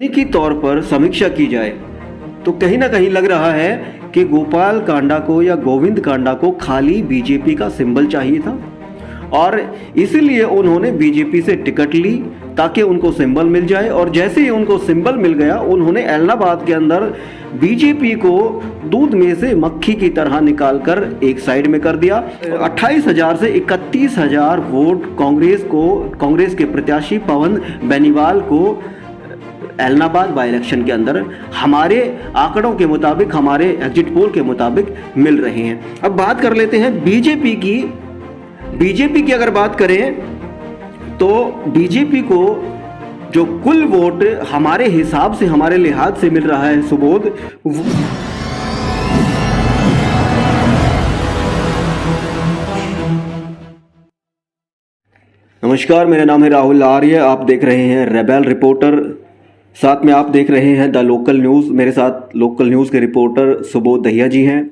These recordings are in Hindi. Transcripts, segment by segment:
की तौर पर समीक्षा की जाए तो कहीं ना कहीं लग रहा है कि गोपाल कांडा को या गोविंद कांडा को खाली बीजेपी का सिंबल चाहिए था और इसीलिए उन्होंने बीजेपी से टिकट ली ताकि उनको सिंबल मिल जाए। और जैसे ही उनको सिंबल मिल गया उन्होंने एलनाबाद के अंदर बीजेपी को दूध में से मक्खी की तरह निकालकर एक साइड में कर दिया। 28,000 से 31,000 वोट कांग्रेस के प्रत्याशी पवन बेनीवाल को एलनाबाद बाई इलेक्शन के अंदर हमारे आंकड़ों के मुताबिक, हमारे एग्जिट पोल के मुताबिक मिल रहे हैं। अब बात कर लेते हैं बीजेपी की अगर बात करें तो बीजेपी को जो कुल वोट हमारे हिसाब से, हमारे लिहाज से मिल रहा है सुबोध, नमस्कार, मेरा नाम है राहुल आर्य, आप देख रहे हैं रेबेल रिपोर्टर, साथ में आप देख रहे हैं द लोकल न्यूज़। मेरे साथ लोकल न्यूज़ के रिपोर्टर सुबोध दहिया जी हैं।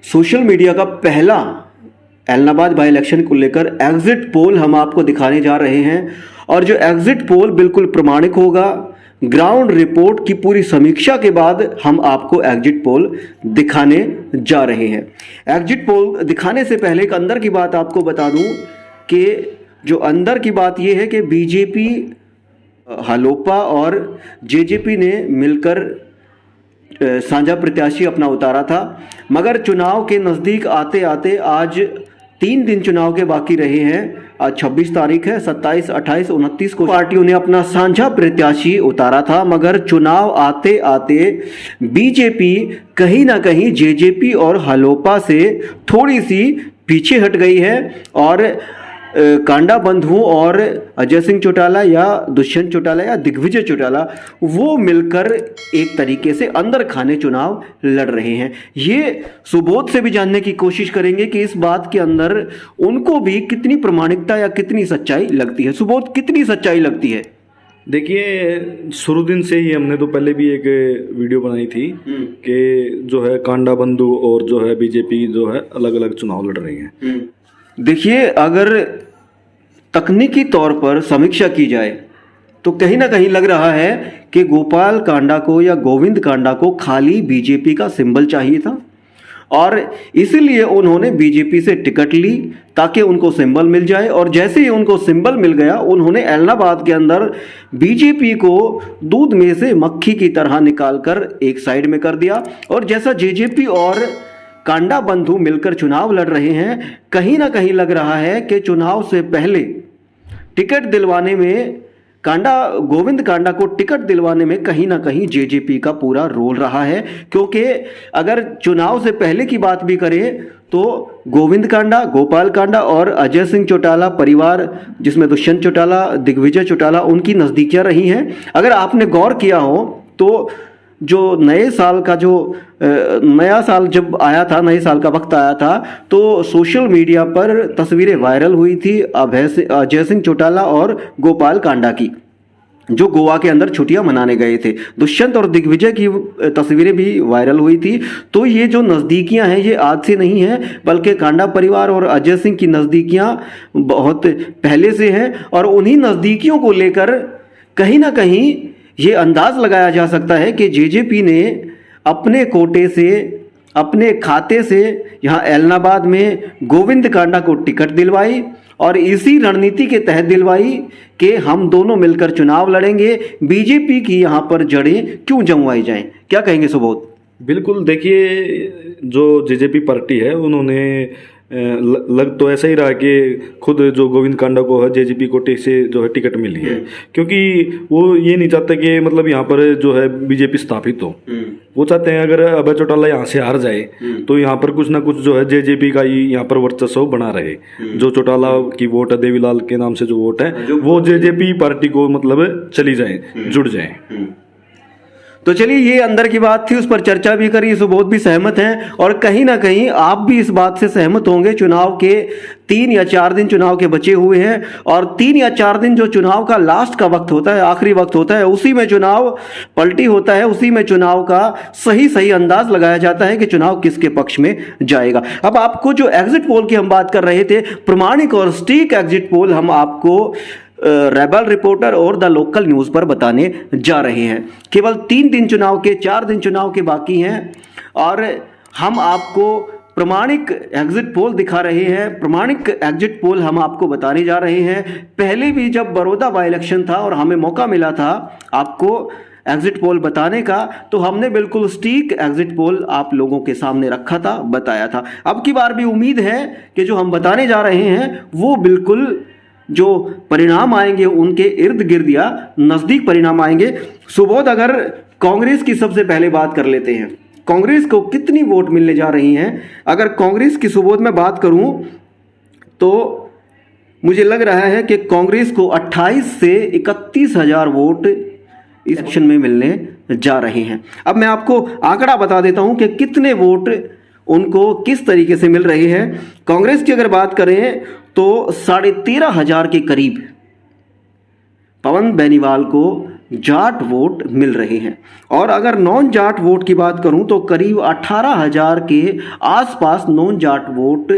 सोशल मीडिया का पहला एलनाबाद बाई इलेक्शन को लेकर एग्जिट पोल हम आपको दिखाने जा रहे हैं और जो एग्जिट पोल बिल्कुल प्रमाणिक होगा। ग्राउंड रिपोर्ट की पूरी समीक्षा के बाद हम आपको एग्जिट पोल दिखाने जा रहे हैं। एग्जिट पोल दिखाने से पहले एक अंदर की बात आपको बता दूं कि जो अंदर की बात यह है कि बीजेपी, हालोपा और जेजेपी ने मिलकर साझा प्रत्याशी अपना उतारा था, मगर चुनाव के नज़दीक आते आते आज 3 दिन चुनाव के बाकी रहे हैं। आज 26 तारीख है, 27, 28, 29 को पार्टियों ने अपना साझा प्रत्याशी उतारा था, मगर चुनाव आते आते बीजेपी कहीं ना कहीं जेजेपी और हालोपा से थोड़ी सी पीछे हट गई है और कांडा बंधुओं और अजय सिंह चौटाला या दुष्यंत चौटाला या दिग्विजय चौटाला वो मिलकर एक तरीके से अंदर खाने चुनाव लड़ रहे हैं। ये सुबोध से भी जानने की कोशिश करेंगे कि इस बात के अंदर उनको भी कितनी प्रामाणिकता या कितनी सच्चाई लगती है। सुबोध, कितनी सच्चाई लगती है? देखिए, शुरू दिन से ही हमने तो पहले भी एक वीडियो बनाई थी कि जो है कांडा बंधु और जो है बीजेपी जो है अलग अलग चुनाव लड़ रही हैं। देखिए, अगर तकनीकी तौर पर समीक्षा की जाए तो कहीं ना कहीं लग रहा है कि गोपाल कांडा को या गोविंद कांडा को खाली बीजेपी का सिंबल चाहिए था और इसीलिए उन्होंने बीजेपी से टिकट ली ताकि उनको सिंबल मिल जाए। और जैसे ही उनको सिंबल मिल गया उन्होंने एलनाबाद के अंदर बीजेपी को दूध में से मक्खी की तरह निकालकर एक साइड में कर दिया। और जैसा जेजेपी और कांडा बंधु मिलकर चुनाव लड़ रहे हैं, कहीं ना कहीं लग रहा है कि चुनाव से पहले टिकट दिलवाने में गोविंद कांडा को टिकट दिलवाने में कहीं ना कहीं जेजेपी का पूरा रोल रहा है। क्योंकि अगर चुनाव से पहले की बात भी करें तो गोविंद कांडा, गोपाल कांडा और अजय सिंह चौटाला परिवार, जिसमें दुष्यंत चौटाला, दिग्विजय चौटाला, उनकी नज़दीकियां रही हैं। अगर आपने गौर किया हो तो जो नए साल का नया साल जब आया था, नए साल का वक्त आया था, तो सोशल मीडिया पर तस्वीरें वायरल हुई थी अजय सिंह चौटाला और गोपाल कांडा की, जो गोवा के अंदर छुट्टियां मनाने गए थे। दुष्यंत और दिग्विजय की तस्वीरें भी वायरल हुई थी। तो ये जो नज़दीकियां हैं ये आज से नहीं है, बल्कि कांडा परिवार और अजय सिंह की नज़दीकियां बहुत पहले से हैं। और उन्हीं नज़दीकियों को लेकर कहीं ना कहीं ये अंदाज लगाया जा सकता है कि जेजेपी ने अपने कोटे से, अपने खाते से यहाँ एलनाबाद में गोविंद कांडा को टिकट दिलवाई और इसी रणनीति के तहत दिलवाई कि हम दोनों मिलकर चुनाव लड़ेंगे, बीजेपी की यहाँ पर जड़ें क्यों जमवाई जाएं। क्या कहेंगे सुबोध? बिल्कुल, देखिए, जो जेजेपी पार्टी है उन्होंने लग तो ऐसा ही रहा कि खुद जो गोविंद कांडा को है जेजेपी कोटे से जो है टिकट मिली है, क्योंकि वो ये नहीं चाहते कि मतलब यहाँ पर जो है बीजेपी स्थापित हो। वो चाहते हैं अगर अभय चौटाला यहाँ से हार जाए तो यहाँ पर कुछ ना कुछ जो है जेजेपी का ही यहाँ पर वर्चस्व बना रहे। जो चौटाला की वोट है, देवीलाल के नाम से जो वोट है, वो जेजेपी पार्टी को मतलब चली जाए, जुड़ जाए। तो चलिए, ये अंदर की बात थी, उस पर चर्चा भी करी, सुबोध भी सहमत हैं और कहीं ना कहीं आप भी इस बात से सहमत होंगे। चुनाव के 3 या 4 दिन चुनाव के बचे हुए हैं और 3 या 4 दिन जो चुनाव का लास्ट का वक्त होता है, आखिरी वक्त होता है, उसी में चुनाव पलटी होता है, उसी में चुनाव का सही अंदाज लगाया जाता है कि चुनाव किसके पक्ष में जाएगा। अब आपको जो एग्जिट पोल की हम बात कर रहे थे, प्रमाणिक और सटीक एग्जिट पोल हम आपको रेबल रिपोर्टर और द लोकल न्यूज़ पर बताने जा रहे हैं। केवल 3 दिन चुनाव के, 4 दिन चुनाव के बाकी हैं और हम आपको प्रमाणिक एग्जिट पोल दिखा रहे हैं। प्रमाणिक एग्जिट पोल हम आपको बताने जा रहे हैं। पहले भी जब बड़ौदा बाई इलेक्शन था और हमें मौका मिला था आपको एग्जिट पोल बताने का, तो हमने बिल्कुल सटीक एग्जिट पोल आप लोगों के सामने रखा था, बताया था। अब की बार भी उम्मीद है कि जो हम बताने जा रहे हैं वो बिल्कुल जो परिणाम आएंगे उनके इर्द गिर्द या नज़दीक परिणाम आएंगे। सुबोध, अगर कांग्रेस की सबसे पहले बात कर लेते हैं, कांग्रेस को कितनी वोट मिलने जा रही हैं? अगर कांग्रेस की सुबोध में बात करूं तो मुझे लग रहा है कि कांग्रेस को 28 से 31 हजार वोट इस इलेक्शन में मिलने जा रहे हैं। अब मैं आपको आंकड़ा बता देता हूं कि कितने वोट उनको किस तरीके से मिल रहे हैं। कांग्रेस की अगर बात करें तो 13,500 के करीब पवन बेनीवाल को जाट वोट मिल रहे हैं और अगर नॉन जाट वोट की बात करूं तो करीब 18,000 के आसपास नॉन जाट वोट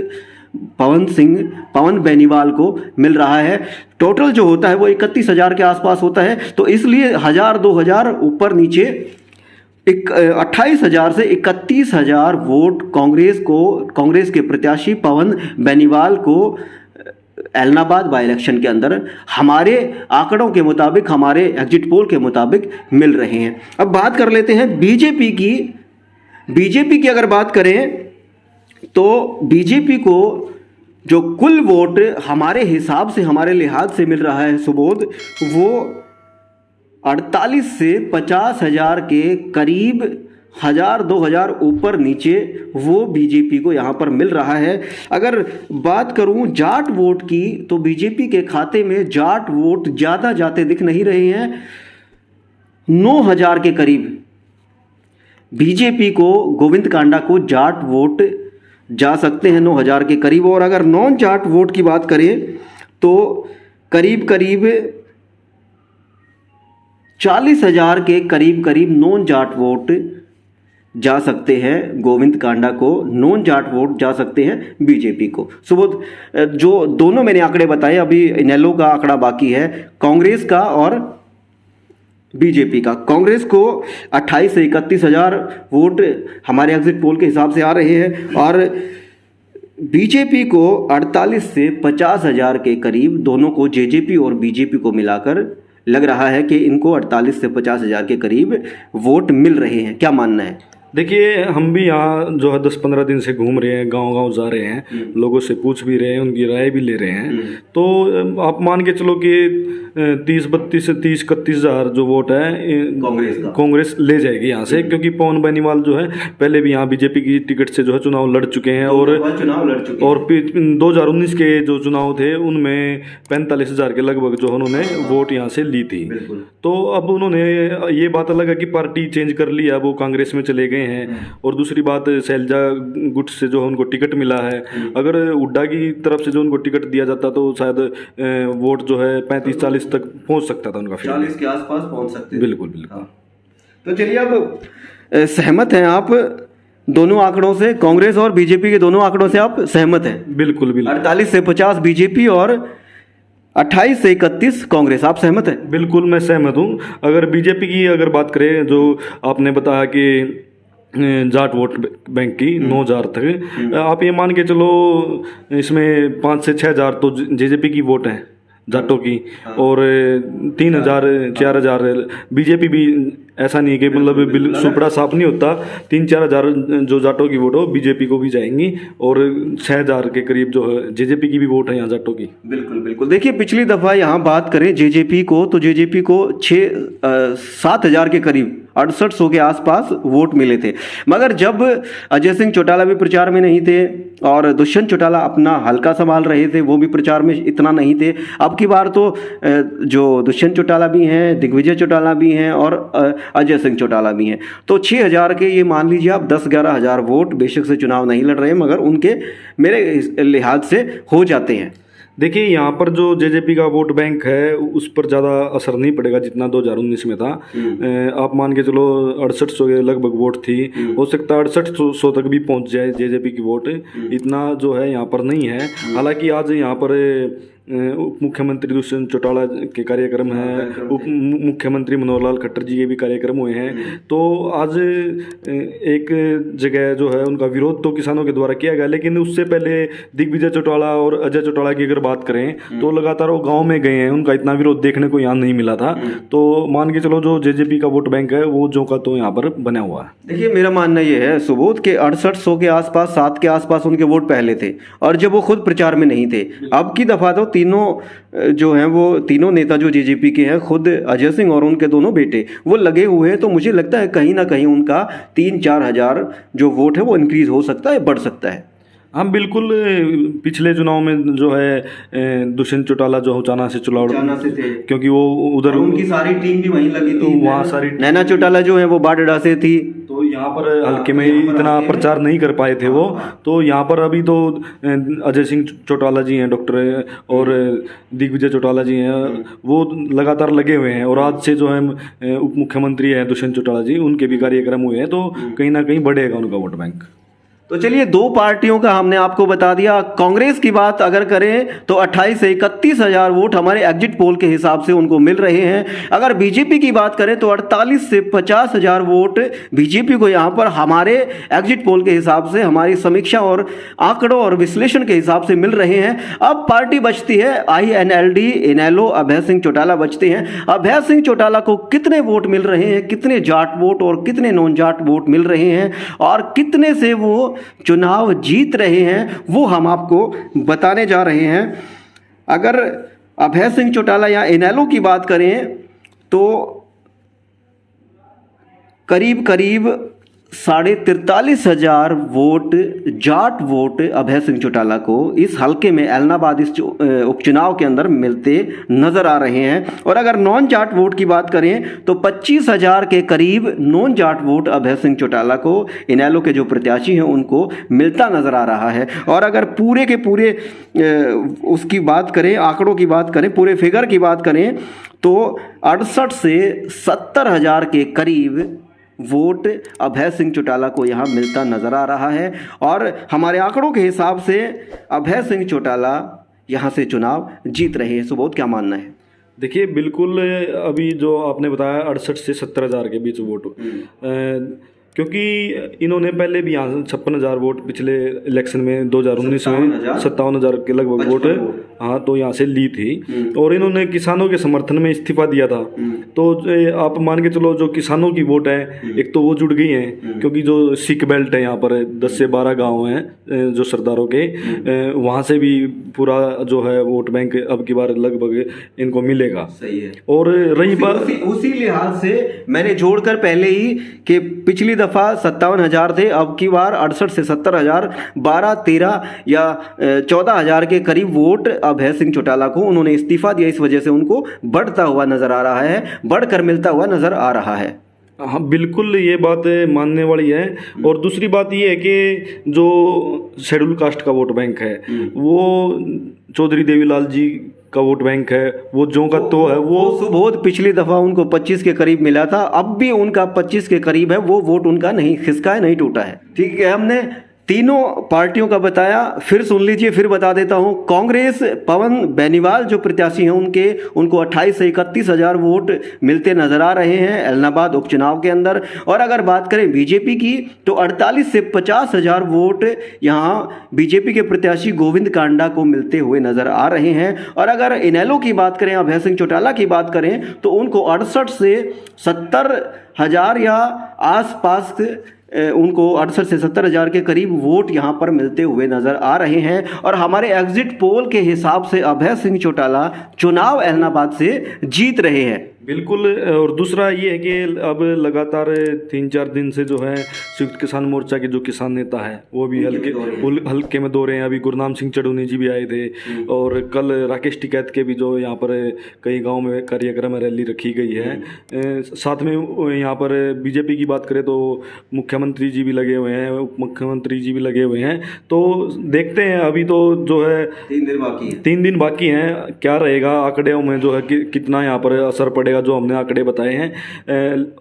पवन बेनीवाल को मिल रहा है। टोटल जो होता है वो 31,000 के आसपास होता है, तो इसलिए 1,000-2,000 ऊपर नीचे 28,000 से 31,000 वोट कांग्रेस के प्रत्याशी पवन बेनीवाल को एलनाबाद बाई इलेक्शन के अंदर हमारे आंकड़ों के मुताबिक, हमारे एग्जिट पोल के मुताबिक मिल रहे हैं। अब बात कर लेते हैं बीजेपी की। बीजेपी की अगर बात करें तो बीजेपी को जो कुल वोट हमारे हिसाब से, हमारे लिहाज से मिल रहा है सुबोध, वो 48 से 50 हजार के करीब, 1,000-2,000 ऊपर नीचे वो बीजेपी को यहाँ पर मिल रहा है। अगर बात करूँ जाट वोट की तो बीजेपी के खाते में जाट वोट ज़्यादा जाते दिख नहीं रहे हैं। 9,000 के करीब बीजेपी को, गोविंद कांडा को जाट वोट जा सकते हैं 9,000 के करीब। और अगर नॉन जाट वोट की बात करें तो करीब 40,000 के करीब नॉन जाट वोट जा सकते हैं गोविंद कांडा को, नॉन जाट वोट जा सकते हैं बीजेपी को। सुबोध, जो दोनों मैंने आंकड़े बताए, अभी इनेलो का आंकड़ा बाकी है, कांग्रेस का और बीजेपी का। कांग्रेस को 28 से 31,000 वोट हमारे एग्जिट पोल के हिसाब से आ रहे हैं और बीजेपी को 48 से 50,000 के करीब, दोनों को जेजेपी और बीजेपी को मिलाकर लग रहा है कि इनको 48 से 50,000 के करीब वोट मिल रहे हैं। क्या मानना है? देखिए, हम भी यहाँ जो है 10-15 दिन से घूम रहे हैं, गांव-गांव जा रहे हैं, लोगों से पूछ भी रहे हैं, उनकी राय भी ले रहे हैं। तो आप मान के चलो कि 30-32 से 30-31 हजार जो वोट है कांग्रेस ले जाएगी यहाँ से, क्योंकि पवन बेनीवाल जो है पहले भी यहाँ बीजेपी की टिकट से जो है चुनाव लड़ चुके हैं और 2019 के जो चुनाव थे उनमें 45,000 के लगभग जो उन्होंने वोट यहाँ से ली थी। तो अब उन्होंने, ये बात अलग है कि पार्टी चेंज कर ली, अब वो कांग्रेस में चले गए हैं। और दूसरी बात, शैलजा गुट से जो उनको टिकट मिला है, अगर हुड्डा की तरफ से जो उनको टिकट दिया जाता तो शायद वोट जो है 35-40 तक पहुंच सकता था उनका, 40 के आसपास पहुंच सकते। बिल्कुल। हाँ। तो चलिए, अब सहमत हैं आप दोनों आंकड़ों से? कांग्रेस और बीजेपी के दोनों आंकड़ों से आप सहमत हैं? बिल्कुल। 48 से 50 बीजेपी और 28 से 31 कांग्रेस, आप सहमत हैं? बिल्कुल, मैं सहमत हूँ। अगर बीजेपी की अगर बात करें, जो आपने बताया कि जाट वोट बैंक की 9,000 तक, आप ये मान के चलो इसमें 5 से 6,000 तो जेजेपी की वोट हैं जाटों की, और 3,000-4,000 बीजेपी भी। ऐसा नहीं कि मतलब सुपड़ा साफ नहीं होता, 3-4 हजार जो जाटों की वोट हो बीजेपी को भी जाएंगी और 6,000 के करीब जो है जेजेपी की भी वोट है यहाँ जाटों की। बिल्कुल। देखिए, पिछली दफ़ा यहाँ बात करें जेजेपी को तो जेजेपी को 7,000 के करीब, 6800 के आसपास वोट मिले थे। मगर जब अजय सिंह चौटाला भी प्रचार में नहीं थे और दुष्यंत चौटाला अपना हल्का संभाल रहे थे, वो भी प्रचार में इतना नहीं थे। अब की बार तो जो दुष्यंत चौटाला भी हैं, दिग्विजय चौटाला भी हैं और अजय सिंह चौटाला भी हैं, तो 6,000 के, ये मान लीजिए आप 10-11 हजार वोट बेशक से चुनाव नहीं लड़ रहे, मगर उनके मेरे लिहाज से हो जाते हैं। देखिए, यहाँ पर जो जेजेपी का वोट बैंक है उस पर ज़्यादा असर नहीं पड़ेगा जितना 2019 में था। आप मान के चलो 6800 के लगभग वोट थी, हो सकता है 6800 तक भी पहुँच जाए जेजेपी की वोट, इतना जो है यहाँ पर नहीं है। हालांकि आज यहाँ पर उप मुख्यमंत्री दुष्यंत चौटाला के कार्यक्रम हैं, उप मुख्यमंत्री मनोहर लाल खट्टर जी के भी कार्यक्रम हुए हैं। तो आज एक जगह जो है उनका विरोध तो किसानों के द्वारा किया गया, लेकिन उससे पहले दिग्विजय चौटाला और अजय चौटाला की अगर बात करें तो लगातार वो गाँव में गए हैं, उनका इतना विरोध देखने को यहाँ नहीं मिला था। तो मान के चलो जो जेजेपी का वोट बैंक है वो जो का तो यहाँ पर बना हुआ है। देखिए, मेरा मानना ये है, सुबोध के 6800 के आसपास, 7 के आसपास उनके वोट पहले थे, और जब वो खुद प्रचार में नहीं थे। अब की दफा तो तीनों जो हैं, वो तीनों नेता जो जेजेपी के हैं, खुद अजय सिंह और उनके दोनों बेटे वो लगे हुए हैं। तो मुझे लगता है कहीं ना कहीं उनका 3-4 हजार जो वोट है वो इंक्रीज हो सकता है, बढ़ सकता है। हाँ बिल्कुल, पिछले चुनाव में जो है दुष्यंत चौटाला जो उचाना से चुनाव से थे, क्योंकि वो उधर उनकी सारी टीम भी वहीं लगी तो थी, वहाँ सारी नैना चौटाला जो है वो बाडड़ा से थी। तो यहाँ पर हल्के में इतना प्रचार नहीं कर पाए थे वो। तो यहाँ पर अभी तो अजय सिंह चौटाला जी हैं, डॉक्टर, और दिग्विजय चौटाला जी हैं, वो लगातार लगे हुए हैं। और आज से जो है उप मुख्यमंत्री हैं दुष्यंत चौटाला जी, उनके भी कार्यक्रम हुए हैं, तो कहीं ना कहीं बढ़ेगा उनका वोट बैंक। तो चलिए, 2 पार्टियों का हमने आपको बता दिया। कांग्रेस की बात अगर करें तो 28 से 31 हजार वोट हमारे एग्जिट पोल के हिसाब से उनको मिल रहे हैं। अगर बीजेपी की बात करें तो 48 से 50 हजार वोट बीजेपी को यहाँ पर हमारे एग्जिट पोल के हिसाब से, हमारी समीक्षा और आंकड़ों और विश्लेषण के हिसाब से मिल रहे हैं। अब पार्टी बचती है INLD, इनेलो, अभय सिंह चौटाला बचते हैं। अभय सिंह चौटाला को कितने वोट मिल रहे हैं, कितने जाट वोट और कितने नॉन जाट वोट मिल रहे हैं, और कितने से वो चुनाव जीत रहे हैं, वो हम आपको बताने जा रहे हैं। अगर अभय सिंह चौटाला या इनेलो की बात करें तो करीब करीब 43,500 वोट जाट वोट अभय सिंह चौटाला को इस हलके में एलनाबाद इस उपचुनाव के अंदर मिलते नजर आ रहे हैं। और अगर नॉन जाट वोट की बात करें तो 25,000 के करीब नॉन जाट वोट अभय सिंह चौटाला को, इनेलो के जो प्रत्याशी हैं, उनको मिलता नजर आ रहा है। और अगर पूरे के पूरे उसकी बात करें, आंकड़ों की बात करें, पूरे फिगर की बात करें तो 68 से 70 हजार के करीब वोट अभय सिंह चौटाला को यहाँ मिलता नजर आ रहा है। और हमारे आंकड़ों के हिसाब से अभय सिंह चौटाला यहाँ से चुनाव जीत रहे हैं। सुबोध, क्या मानना है? देखिए बिल्कुल, अभी जो आपने बताया 68 से 70 हजार के बीच वोट, क्योंकि इन्होंने पहले भी यहाँ 56,000 वोट पिछले इलेक्शन में 2019 में 57,000 के लगभग वोट, हाँ, तो यहाँ से ली थी। और इन्होंने किसानों के समर्थन में इस्तीफा दिया था। तो आप मान के चलो जो किसानों की वोट है, एक तो वो जुड़ गई हैं, क्योंकि जो सिख बेल्ट है यहाँ पर 10 से 12 गाँव हैं जो सरदारों के, वहाँ से भी पूरा जो है वोट बैंक अब की बार लगभग इनको मिलेगा। सही है। और रही बात, उसी लिहाज से मैंने जोड़कर पहले ही कि पिछली दफा 57,000 थे, अब की बार 68 से 70 हजार, 12, 13 या 14 हजार के करीब वोट अभय सिंह चौटाला को, उन्होंने इस्तीफा दिया, इस वजह से उनको बढ़ता हुआ नजर आ रहा है, बढ़कर मिलता हुआ नजर आ रहा है। हाँ बिल्कुल, ये बात मानने वाली है। और दूसरी बात ये है कि जो शेड्यूल कास्ट का वोट बैंक है, वो चौधरी देवीलाल जी का वोट बैंक है, वो जो का तो है वो सुबोध पिछली दफा उनको 25 के करीब मिला था, अब भी उनका 25 के करीब है, वो वोट उनका नहीं खिसका है, नहीं टूटा है। ठीक है, हमने तीनों पार्टियों का बताया, फिर सुन लीजिए, फिर बता देता हूं। कांग्रेस, पवन बेनीवाल जो प्रत्याशी हैं उनको 28 से 31 हजार वोट मिलते नजर आ रहे हैं एलनाबाद उपचुनाव के अंदर। और अगर बात करें बीजेपी की तो 48 से 50 हजार वोट यहां बीजेपी के प्रत्याशी गोविंद कांडा को मिलते हुए नजर आ रहे हैं। और अगर इनेलो की बात करें, अभय सिंह चौटाला की बात करें, तो उनको 68 से 70 हजार या आसपास उनको 68 से 70 हजार के करीब वोट यहां पर मिलते हुए नजर आ रहे हैं। और हमारे एग्जिट पोल के हिसाब से अभय सिंह चौटाला चुनाव एलनाबाद से जीत रहे हैं। बिल्कुल। और दूसरा ये है कि अब लगातार 3-4 दिन से जो है संयुक्त किसान मोर्चा के जो किसान नेता है वो भी हल्के में दौरे हैं। अभी गुरनाम सिंह चढ़ूनी जी भी आए थे, और कल राकेश टिकैत के भी जो यहाँ पर कई गांव में कार्यक्रम रैली रखी गई है। साथ में यहाँ पर बीजेपी की बात करें तो मुख्यमंत्री जी भी लगे हुए हैं, उप मुख्यमंत्री जी भी लगे हुए हैं। तो देखते हैं, अभी तो जो है 3 दिन बाकी हैं, क्या रहेगा आंकड़ों में जो है कितना यहाँ पर असर पड़ेगा जाएगा जो हमने आंकड़े बताए हैं।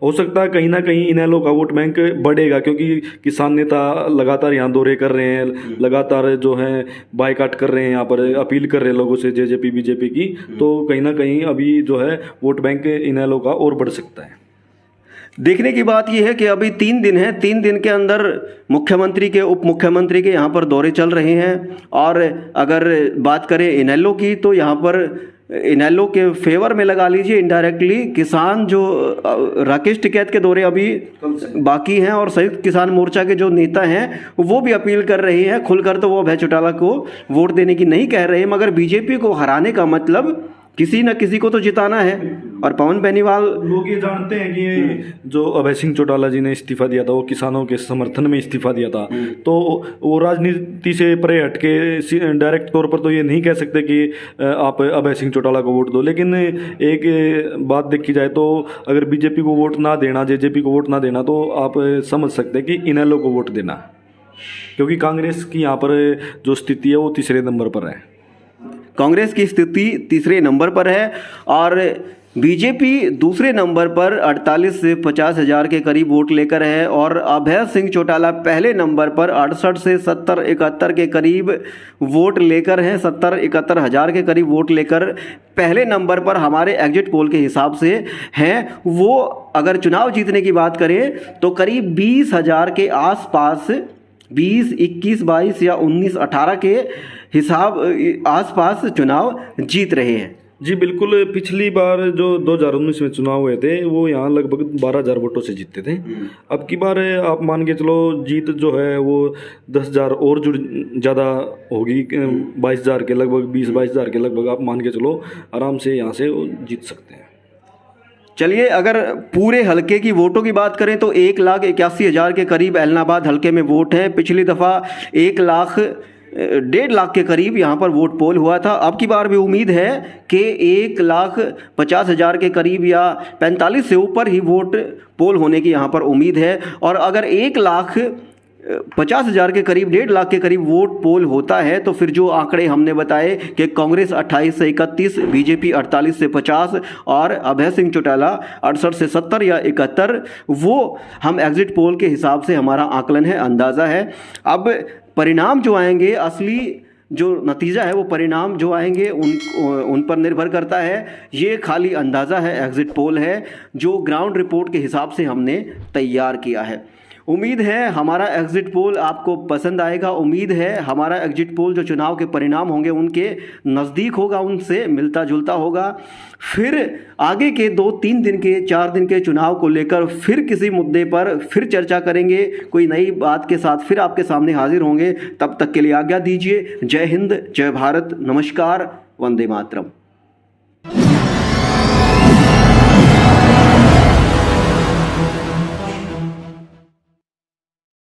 हो सकता है कहीं ना कहीं इनेलो का वोट बैंक बढ़ेगा, क्योंकि किसान नेता लगातार यहाँ दौरे कर रहे हैं, लगातार जो है बायकाट कर रहे हैं, यहाँ पर अपील कर रहे हैं लोगों से जेजेपी बीजेपी की, तो कहीं ना कहीं अभी जो है वोट बैंक इनेलो का और बढ़ सकता है। देखने की बात यह है कि अभी 3 दिन है, 3 दिन के अंदर मुख्यमंत्री के उप मुख्यमंत्री के यहाँ पर दौरे चल रहे हैं। और अगर बात करें इनेलो की, तो यहाँ पर इनेलो के फेवर में लगा लीजिए इनडायरेक्टली किसान जो राकेश टिकैत के दौरे अभी बाकी हैं, और संयुक्त किसान मोर्चा के जो नेता हैं वो भी अपील कर रहे हैं खुलकर। तो वो अभय चौटाला को वोट देने की नहीं कह रहे हैं, मगर बीजेपी को हराने का मतलब किसी न किसी को तो जिताना है। और पवन बेनीवाल, लोग ये जानते हैं कि जो अभय सिंह चौटाला जी ने इस्तीफा दिया था, वो किसानों के समर्थन में इस्तीफा दिया था, तो वो राजनीति से परे हट के डायरेक्ट तौर पर तो ये नहीं कह सकते कि आप अभय सिंह चौटाला को वोट दो। लेकिन एक बात देखी जाए तो अगर बीजेपी को वोट ना देना, जेजेपी को वोट ना देना, तो आप समझ सकते हैं कि इनेलो को वोट देना, क्योंकि कांग्रेस की यहाँ पर जो स्थिति है वो तीसरे नंबर पर है। कांग्रेस की स्थिति तीसरे नंबर पर है और बीजेपी दूसरे नंबर पर 48 से 50 हज़ार के करीब वोट लेकर है। और अभय सिंह चौटाला पहले नंबर पर 68 से 70-71 के करीब वोट लेकर हैं, 70-71 हज़ार के करीब वोट लेकर पहले नंबर पर हमारे एग्जिट पोल के हिसाब से हैं। वो अगर चुनाव जीतने की बात करें तो करीब 20 हज़ार के आसपास, 20, 21, 22 या 19, 18 के हिसाब आसपास चुनाव जीत रहे हैं। जी बिल्कुल, पिछली बार जो 2019 में चुनाव हुए थे वो यहाँ लगभग 12,000 वोटों से जीते थे। अब की बार आप मान के चलो जीत जो है वो 10,000 और जुड़ ज़्यादा होगी, 22,000 के लगभग, 20-22 हज़ार के लगभग आप मान के चलो आराम से यहाँ से वो जीत सकते हैं। चलिए, अगर पूरे हलके की वोटों की बात करें तो 1,81,000 के करीब एलनाबाद हलके में वोट है। पिछली दफ़ा 1,50,000 के करीब यहाँ पर वोट पोल हुआ था। अब की बार भी उम्मीद है कि 1,50,000 के करीब या 45 से ऊपर ही वोट पोल होने की यहाँ पर उम्मीद है। और अगर 1,50,000 के करीब, 1.5 के करीब वोट पोल होता है तो फिर जो आंकड़े हमने बताए कि कांग्रेस 28 से 31, बीजेपी 48 से 50 और अभय सिंह चौटाला 68 से 70 या 71, वो हम एग्जिट पोल के हिसाब से हमारा आकलन है, अंदाज़ा है। अब परिणाम जो आएंगे, असली जो नतीजा है वो परिणाम जो आएंगे उन पर निर्भर करता है। ये खाली अंदाज़ा है, एग्जिट पोल है जो ग्राउंड रिपोर्ट के हिसाब से हमने तैयार किया है। उम्मीद है हमारा एग्जिट पोल आपको पसंद आएगा। उम्मीद है हमारा एग्जिट पोल जो चुनाव के परिणाम होंगे उनके नज़दीक होगा, उनसे मिलता जुलता होगा। फिर आगे के 2-3 दिन के, 4 दिन के चुनाव को लेकर फिर किसी मुद्दे पर फिर चर्चा करेंगे, कोई नई बात के साथ फिर आपके सामने हाजिर होंगे। तब तक के लिए आज्ञा दीजिए। जय हिंद, जय भारत, नमस्कार, वंदे मातरम।